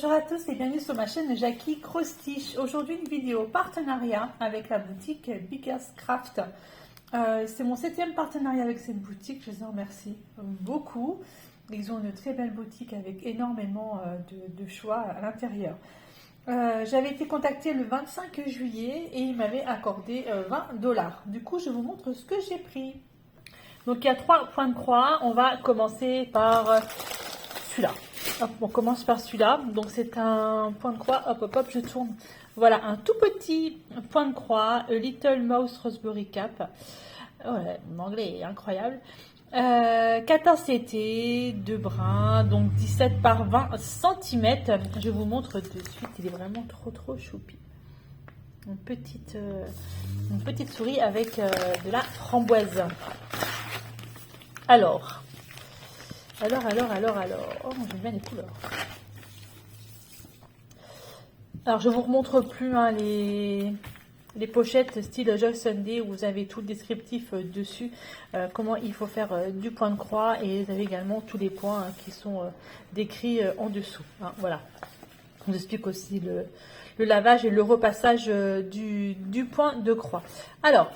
Bonjour à tous et bienvenue sur ma chaîne Jackie Crostiche. Aujourd'hui une vidéo partenariat avec la boutique Bigger's Craft. C'est mon 7e partenariat avec cette boutique, je les en remercie beaucoup. Ils ont une très belle boutique avec énormément de choix à l'intérieur. J'avais été contactée le 25 juillet et ils m'avaient accordé 20$. Du coup, je vous montre ce que j'ai pris. Donc, il y a 3 points de croix. On va commencer par celui-là. Hop, on commence par celui-là. Donc, c'est un point de croix. Hop, hop, hop, je tourne. Voilà, un tout petit point de croix. A Little Mouse Raspberry Cap. Ouais, mon anglais est incroyable. 14 CT, 2 brins, donc 17 par 20 cm. Je vous montre de suite, il est vraiment trop choupi. Une petite souris avec de la framboise. Alors. Oh, j'aime bien les couleurs. Alors, je vous remontre plus hein, les pochettes style Joy Sunday où vous avez tout le descriptif dessus, comment il faut faire du point de croix, et vous avez également tous les points qui sont décrits en dessous. Hein, voilà. On vous explique aussi le lavage et le repassage du point de croix. Alors,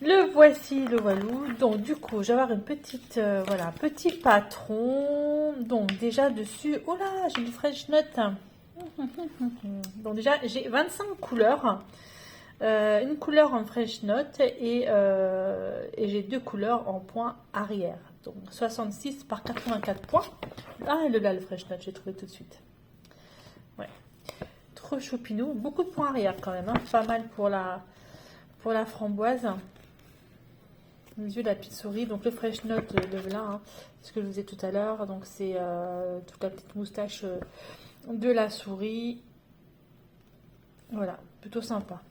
le voici, le voilou. Donc, du coup, je vais avoir une petite, voilà, petit patron. Donc, déjà dessus, oh là, j'ai du French Note. Donc déjà j'ai 25 couleurs, une couleur en French Note et j'ai 2 couleurs en point arrière, donc 66 par 84 points. Ah, et là le French Note j'ai trouvé tout de suite, ouais, trop choupinou, beaucoup de points arrière quand même, hein. Pas mal pour la framboise. Les yeux de la petite souris, donc le French Note de là, hein, ce que je vous disais tout à l'heure, donc c'est toute la petite moustache de la souris. Voilà, plutôt sympa.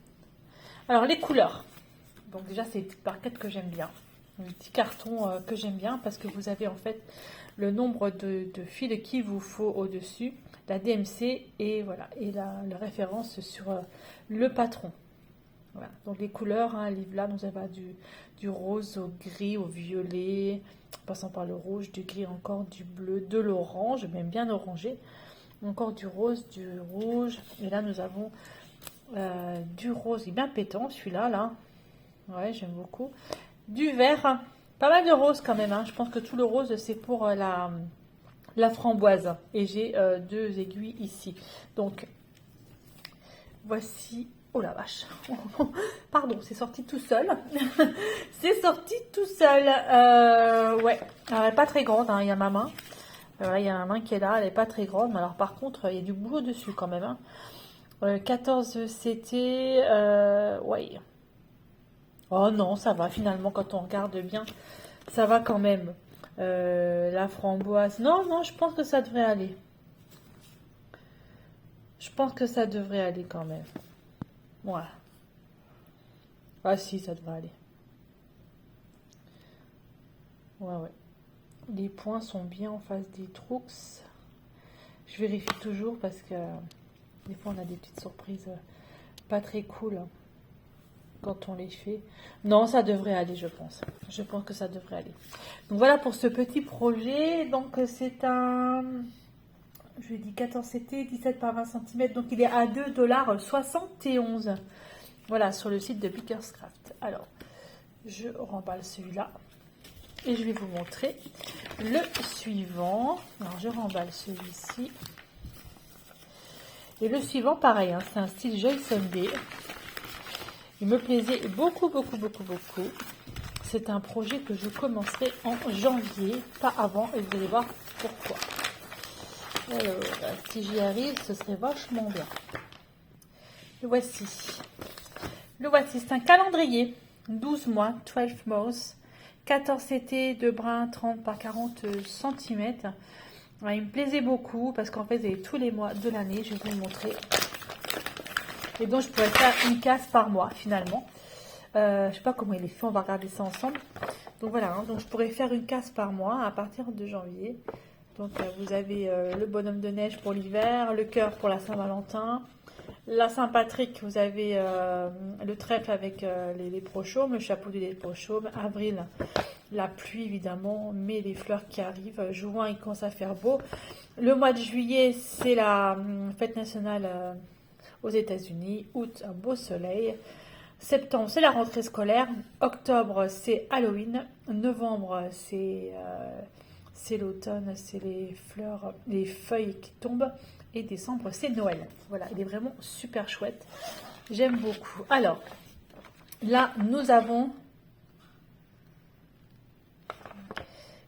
Alors les couleurs, donc déjà c'est des petites barquettes que j'aime bien, un petit carton que j'aime bien parce que vous avez en fait le nombre de fils qu'il vous faut au dessus, la DMC et voilà, et la référence sur le patron. Voilà, donc les couleurs, hein, là nous avons du rose au gris, au violet, en passant par le rouge, du gris encore, du bleu, de l'orange, même bien orangé, encore du rose, du rouge, et là nous avons du rose, il est bien pétant celui-là, là, ouais, j'aime beaucoup, du vert, pas mal de rose quand même, hein. Je pense que tout le rose c'est pour la framboise, et j'ai 2 aiguilles ici, donc voici. Oh la vache, pardon, c'est sorti tout seul. C'est sorti tout seul. Ouais, alors, elle n'est pas très grande, hein. Il y a ma main. Voilà, il y a ma main qui est là, elle n'est pas très grande. Mais alors par contre, il y a du boulot dessus quand même, hein. 14 CT, ouais. Oh non, ça va finalement quand on regarde bien. Ça va quand même. La framboise. Non, je pense que ça devrait aller. Je pense que ça devrait aller quand même. Voilà. Ah si, ça devrait aller. Ouais. Les points sont bien en face des trous. Je vérifie toujours parce que des fois on a des petites surprises pas très cool quand on les fait. Non, ça devrait aller, je pense. Je pense que ça devrait aller. Donc voilà pour ce petit projet. Donc c'est un... Je dis 14 CT, 17 par 20 cm. Donc il est à 2,71 $. Voilà, sur le site de Bigger's Craft. Alors, je remballe celui-là. Et je vais vous montrer le suivant. Alors, je remballe celui-ci. Et le suivant, pareil, hein, c'est un style Joy Sunday. Il me plaisait beaucoup. C'est un projet que je commencerai en janvier, pas avant, et vous allez voir pourquoi. Alors, si j'y arrive, ce serait vachement bien. Le voici. C'est un calendrier. 12 mois, 12 months. 14 CT, 2 brins, 30 par 40 cm. Ouais, il me plaisait beaucoup parce qu'en fait, il y avait tous les mois de l'année. Je vais vous montrer. Et donc, je pourrais faire une case par mois finalement. Je sais pas comment il est fait, on va regarder ça ensemble. Donc voilà, hein, donc je pourrais faire une case par mois à partir de janvier. Donc vous avez le bonhomme de neige pour l'hiver, le cœur pour la Saint-Valentin, La Saint-Patrick, vous avez le trèfle avec les léprochaumes, le chapeau des léprochaumes. Avril, la pluie évidemment, mais les fleurs qui arrivent. Juin, il commence à faire beau. Le mois de juillet, c'est la fête nationale aux États-Unis. Août, un beau soleil. Septembre, c'est la rentrée scolaire. Octobre, c'est Halloween. Novembre, c'est l'automne, c'est les fleurs, les feuilles qui tombent. Et décembre, c'est Noël. Voilà, il est vraiment super chouette. J'aime beaucoup. Alors, là, nous avons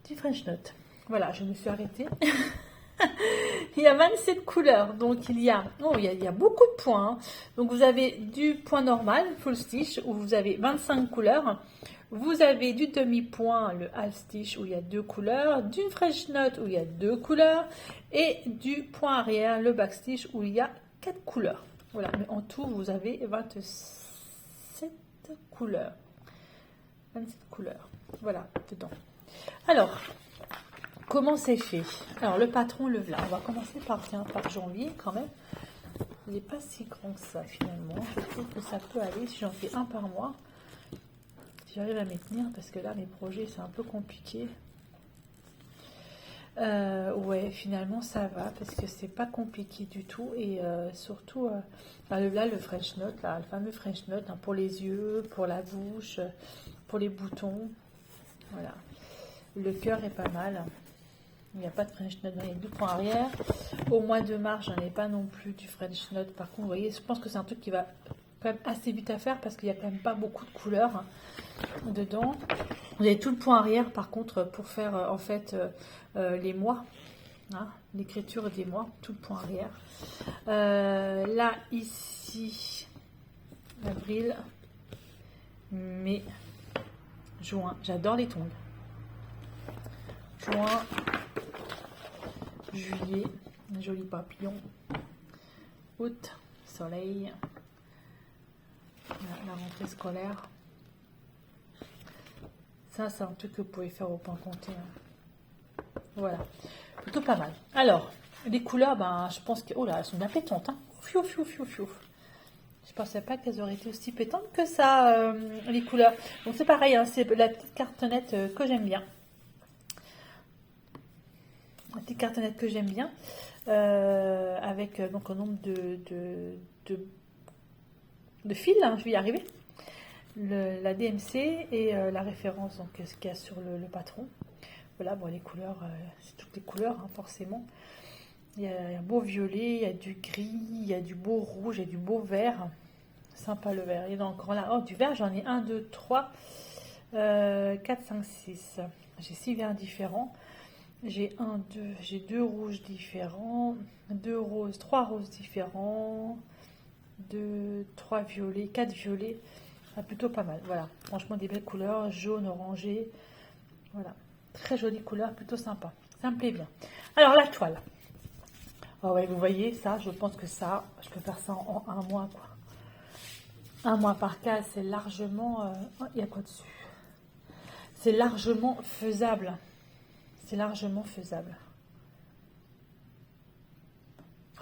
du French Note. Voilà, je me suis arrêtée. Il y a 27 couleurs. Donc, il y a beaucoup de points. Hein. Donc, vous avez du point normal, full stitch, où vous avez 25 couleurs. Vous avez du demi-point, le half stitch, où il y a 2 couleurs, d'une French Note, où il y a 2 couleurs, et du point arrière, le back stitch, où il y a 4 couleurs. Voilà, mais en tout, vous avez 27 couleurs. 27 couleurs, voilà, dedans. Alors, comment c'est fait? Alors, le patron, le voilà. On va commencer par janvier, quand même. Il n'est pas si grand que ça, finalement. Je trouve que ça peut aller si j'en fais un par mois. J'arrive à m'y tenir parce que là mes projets c'est un peu compliqué. Ouais, finalement ça va parce que c'est pas compliqué du tout et surtout là le French Note, là, le fameux French Note hein, pour les yeux, pour la bouche, pour les boutons. Voilà, le cœur est pas mal. Il n'y a pas de French Note dans les 2 points arrière. Au mois de mars, j'en ai pas non plus du French Note. Par contre, vous voyez, je pense que c'est un truc qui va quand même assez vite à faire parce qu'il n'y a quand même pas beaucoup de couleurs dedans. Vous avez tout le point arrière par contre pour faire en fait les mois, hein, l'écriture des mois, tout le point arrière. Là ici, avril, mai, juin, j'adore les tongs. Juin, juillet, un joli papillon. Août, soleil, la rentrée scolaire. Ça, c'est un truc que vous pouvez faire au point compté. Hein. Voilà, plutôt pas mal. Alors, les couleurs, ben, je pense que... Oh là, elles sont bien pétantes. Hein. Fiou, fiou, fiou, fiou. Je pensais pas qu'elles auraient été aussi pétantes que ça, les couleurs. Donc c'est pareil, hein, c'est la petite cartonnette que j'aime bien. La petite cartonnette que j'aime bien. Avec donc un nombre de fils, hein, je vais y arriver. La DMC et la référence donc ce qu'il y a sur le patron. Voilà, bon les couleurs, c'est toutes les couleurs hein, forcément. Il y a un beau violet, il y a du gris, il y a du beau rouge, il y a du beau vert. Sympa le vert. Il y en a encore là. Oh, du vert, j'en ai 1, 2, 3, 4, 5, 6. J'ai 6 verts différents. J'ai 2 rouges différents, 2 roses, 3 roses différents, 2, 3 violets, 4 violets. Ah, plutôt pas mal, voilà, franchement des belles couleurs, jaune, orangé, voilà, très jolie couleur, plutôt sympa, ça me plaît bien. Alors la toile, oh ouais, vous voyez ça, je pense que ça, je peux faire ça en un mois quoi. Un mois par cas, c'est largement, oh, il y a quoi dessus? C'est largement faisable, c'est largement faisable.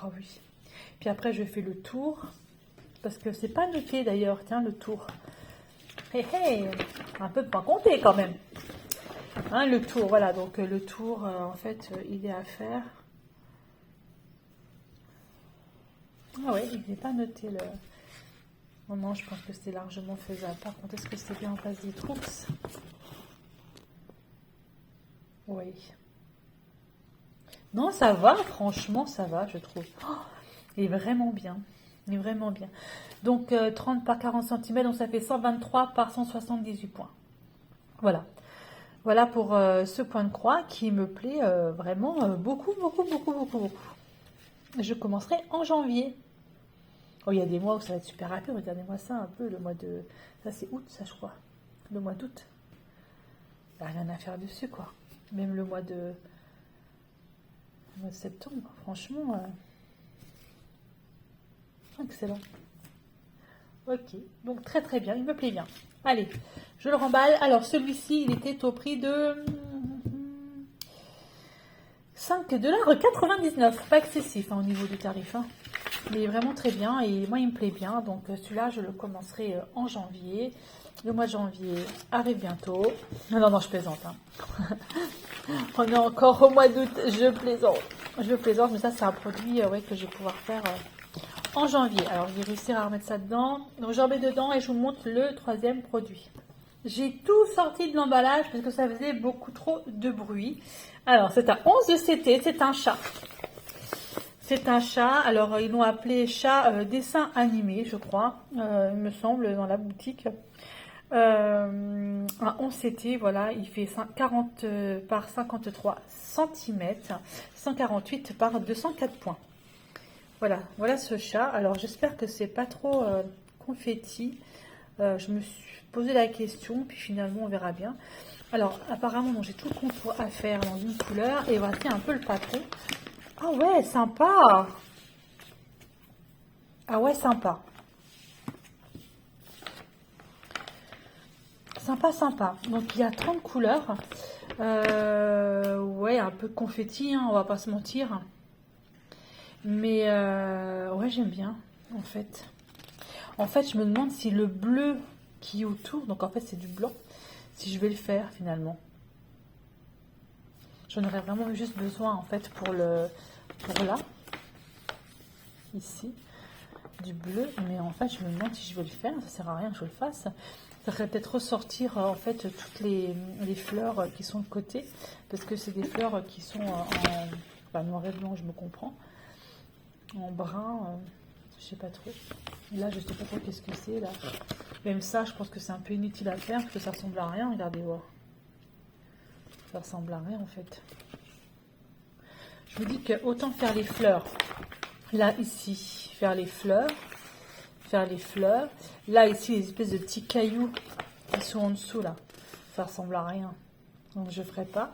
Oh oui, puis après je fais le tour. Parce que c'est pas noté d'ailleurs, tiens, le tour. Hé hé, un peu de point compté quand même. Hein, le tour, voilà, donc le tour, en fait, il est à faire. Ah ouais, il n'est pas noté le... Oh non, je pense que c'est largement faisable. Par contre, est-ce que c'est bien en place des troupes? Oui. Non, ça va, franchement, ça va, je trouve. Oh, il est vraiment bien. Il est vraiment bien. Donc 30 par 40 cm, donc ça fait 123 par 178 points. Voilà. Voilà pour ce point de croix qui me plaît vraiment beaucoup, beaucoup, beaucoup, beaucoup, beaucoup. Je commencerai en janvier. Oh, il y a des mois où ça va être super rapide. Regardez-moi ça un peu, le mois de... Ça c'est août, ça je crois. Le mois d'août. Il n'y a rien à faire dessus, quoi. Même le mois de septembre, franchement... Excellent. Ok, donc très très bien, il me plaît bien. Allez, je le remballe. Alors celui-ci, il était au prix de 5,99 $. Pas excessif hein, au niveau du tarif. Hein. Mais il est vraiment très bien et moi il me plaît bien. Donc celui-là je le commencerai en janvier. Le mois de janvier arrive bientôt. Non, non, je plaisante. Hein. On est encore au mois d'août, je plaisante. Je plaisante, mais ça c'est un produit ouais, que je vais pouvoir faire en janvier. Alors je vais réussir à remettre ça dedans. Donc j'en mets dedans et je vous montre le troisième produit. J'ai tout sorti de l'emballage parce que ça faisait beaucoup trop de bruit. Alors c'est un 11 de CT, c'est un chat. C'est un chat, alors ils l'ont appelé chat dessin animé, je crois, il me semble, dans la boutique. Un 11 CT, voilà, il fait 40 par 53 cm, 148 par 204 points. Voilà, voilà ce chat. Alors j'espère que c'est pas trop confetti. Je me suis posé la question, puis finalement on verra bien. Alors apparemment j'ai tout le contour à faire dans une couleur et voici un peu le patron. Ah ouais, sympa. Ah ouais, sympa. Sympa, sympa. Donc il y a 30 couleurs. Ouais, un peu confetti, hein, on va pas se mentir. Mais ouais, j'aime bien, en fait. En fait, je me demande si le bleu qui est autour, donc en fait c'est du blanc, si je vais le faire finalement. J'en aurais vraiment juste besoin en fait pour là, ici, du bleu. Mais en fait, je me demande si je vais le faire, ça sert à rien que je le fasse. Ça ferait peut-être ressortir en fait toutes les fleurs qui sont de côté, parce que c'est des fleurs qui sont en noir et blanc, je me comprends, en brun, je sais pas trop. Là, je sais pas trop qu'est-ce que c'est là. Même ça, je pense que c'est un peu inutile à faire, parce que ça ressemble à rien. Regardez, voir. Ça ressemble à rien en fait. Je vous dis que autant faire les fleurs. Là, ici, faire les fleurs. Faire les fleurs. Là, ici, les espèces de petits cailloux qui sont en dessous, là. Ça ressemble à rien. Donc, je ferai pas.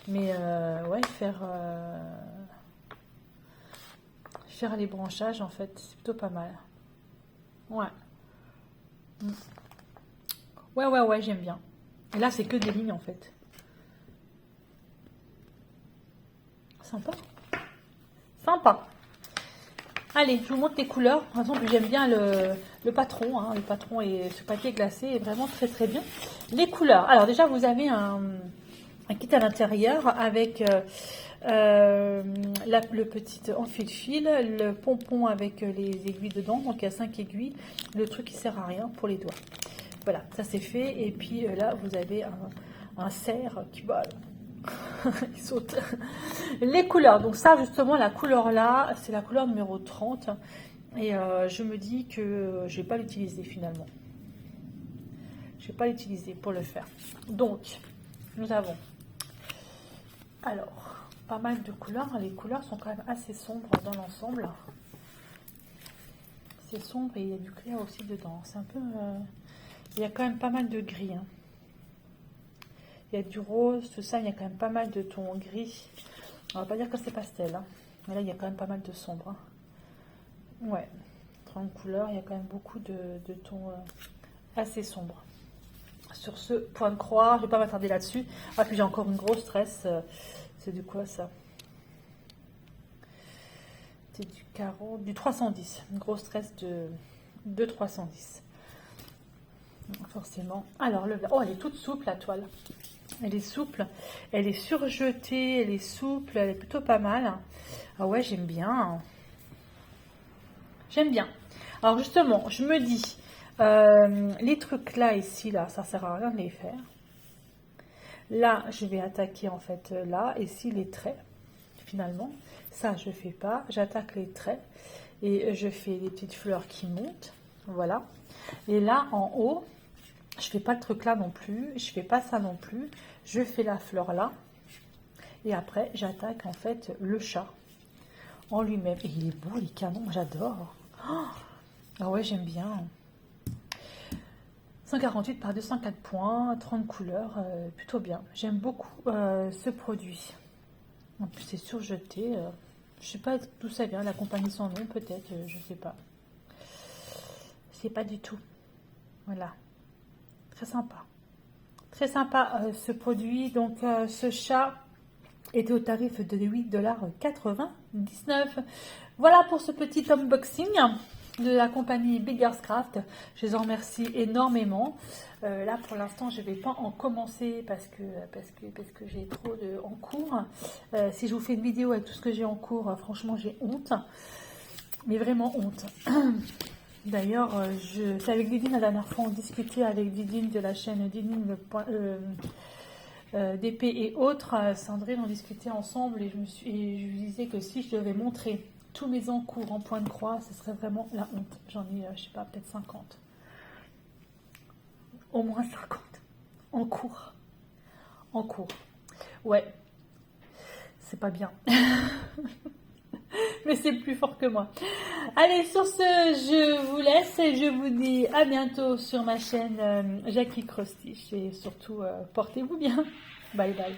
Mais, ouais, faire les branchages, en fait, c'est plutôt pas mal. Ouais. Ouais, j'aime bien. Et là, c'est que des lignes, en fait. Sympa. Sympa. Allez, je vous montre les couleurs. Par exemple, j'aime bien le patron. Hein. Le patron et ce papier glacé est vraiment très très bien. Les couleurs. Alors déjà, vous avez un kit à l'intérieur avec le petit enfile-fil, le pompon avec les aiguilles dedans. Donc il y a 5 aiguilles. Le truc qui sert à rien pour les doigts. Voilà, ça c'est fait. Et puis là, vous avez un cerf qui vole. Il saute. Les couleurs, donc ça justement la couleur là c'est la couleur numéro 30 et je me dis que je vais pas l'utiliser finalement, je vais pas l'utiliser pour le faire. Donc nous avons alors pas mal de couleurs, les couleurs sont quand même assez sombres dans l'ensemble, c'est sombre et il y a du clair aussi dedans, c'est un peu il y a quand même pas mal de gris, hein. Il y a du rose, tout ça, il y a quand même pas mal de tons gris. On va pas dire que c'est pastel, hein. Mais là il y a quand même pas mal de sombre, hein. Ouais, 30 couleurs, il y a quand même beaucoup de tons assez sombres. Sur ce point de croix, je vais pas m'attarder là-dessus. Ah, puis j'ai encore une grosse tresse. C'est du quoi ça? C'est du 40, du 310. Une grosse tresse de 310. Forcément. Alors, oh, elle est toute souple la toile. Elle est souple, elle est surjetée, elle est souple, elle est plutôt pas mal. Ah ouais, j'aime bien. J'aime bien. Alors justement, je me dis, les trucs là, ici, là, ça sert à rien de les faire. Là, je vais attaquer en fait là, ici les traits, finalement. Ça, je fais pas. J'attaque les traits et je fais des petites fleurs qui montent. Voilà. Et là, en haut, je fais pas le truc là non plus. Je fais pas ça non plus. Je fais la fleur là. Et après, j'attaque en fait le chat en lui-même. Et il est beau, les canons, j'adore. Oh, ah ouais, j'aime bien. 148 par 204 points, 30 couleurs, plutôt bien. J'aime beaucoup ce produit. En plus, c'est surjeté. Je sais pas d'où ça vient, la compagnie sans nom, peut-être, je sais pas. Je sais pas du tout. Voilà. Très sympa. Très sympa ce produit. Donc, ce chat, était au tarif de 8,99 $. Voilà pour ce petit unboxing de la compagnie Beggars Craft. Je les en remercie énormément. Là pour l'instant je ne vais pas en commencer parce que j'ai trop en cours. Si je vous fais une vidéo avec tout ce que j'ai en cours, franchement j'ai honte, mais vraiment honte. D'ailleurs c'est avec Didine la dernière fois, on discutait avec Didine de la chaîne Didine d'épée et autres. Sandrine, on discutait ensemble et je lui disais que si je devais montrer tous mes encours en point de croix, ce serait vraiment la honte. J'en ai, je sais pas, peut-être 50. Au moins 50. En cours. En cours. Ouais. C'est pas bien. Mais c'est plus fort que moi. Allez, sur ce, je vous laisse et je vous dis à bientôt sur ma chaîne Jackie Crostiche. Et surtout, portez-vous bien. Bye bye.